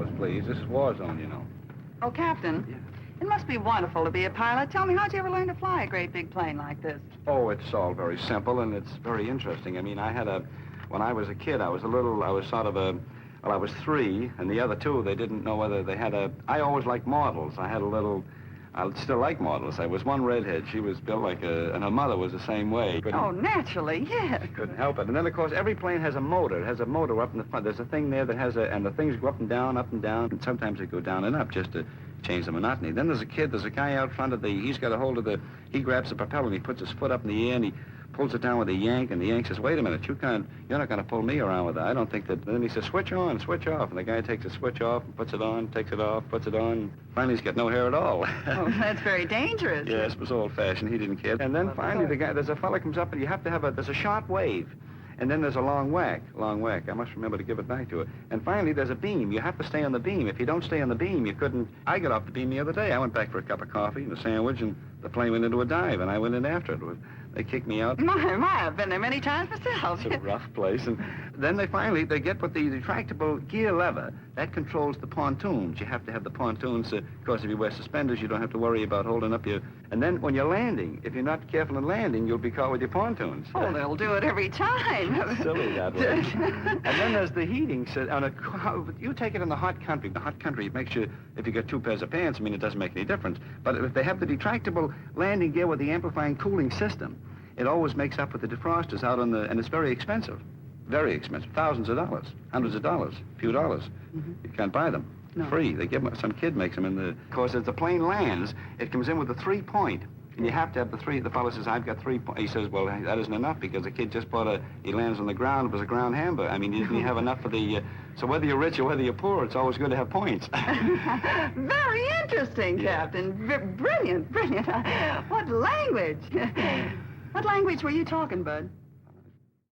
windows, please. This is war zone, you know. Oh, Captain. Yeah. It must be wonderful to be a pilot. Tell me, how'd you ever learn to fly a great big plane like this? Oh, it's all very simple, and it's very interesting. I mean, when I was a kid, I was I was 3, and the other 2, they didn't know whether they had I always liked models. I still like models. There was one redhead. She was built like and her mother was the same way. Oh, naturally, yes. Couldn't help it. And then, of course, every plane has a motor. It has a motor up in the front. There's a thing there that and the things go up and down, and sometimes they go down and up just to change the monotony. Then there's a guy out front he's got a hold of he grabs the propeller and he puts his foot up in the air and he pulls it down with a yank, and the yank says, wait a minute, you're not going to pull me around with that. I don't think that. And then he says, switch on, switch off. And the guy takes the switch off and puts it on, takes it off, puts it on. Finally, he's got no hair at all. Oh, that's very dangerous. Yes, it was old-fashioned. He didn't care. And then finally, there's a fella comes up and you have to there's a sharp wave. And then there's a long whack. I must remember to give it back to her. And finally, there's a beam. You have to stay on the beam. If you don't stay on the beam, you couldn't. I got off the beam the other day. I went back for a cup of coffee and a sandwich, and the plane went into a dive, and I went in after it. They kicked me out. My, I've been there many times myself. It's a rough place. And then they get with the retractable gear lever. That controls the pontoons. You have to have the pontoons. Of course, if you wear suspenders, you don't have to worry about holding up your... And then when you're landing, if you're not careful in landing, you'll be caught with your pontoons. Oh, they'll do it every time. It's silly that way. And then there's the heating. You take it in the hot country. The hot country makes you, if you get 2 pairs of pants, I mean, it doesn't make any difference. But if they have the retractable landing gear with the amplifying cooling system, it always makes up with the defrosters out on and it's very expensive. Very expensive. Thousands of dollars, hundreds of dollars, a few dollars. Mm-hmm. You can't buy them. No. Free. They give them, some kid makes them of course, as the plane lands, it comes in with a 3-point. And you have to have the 3. The fellow says, I've got 3 points. He says, well, that isn't enough because the kid just he lands on the ground. It was a ground hamburger. I mean, you didn't have enough for the... so whether you're rich or whether you're poor, it's always good to have points. Very interesting, Captain. Brilliant, brilliant. What language? What language were you talking, Bud?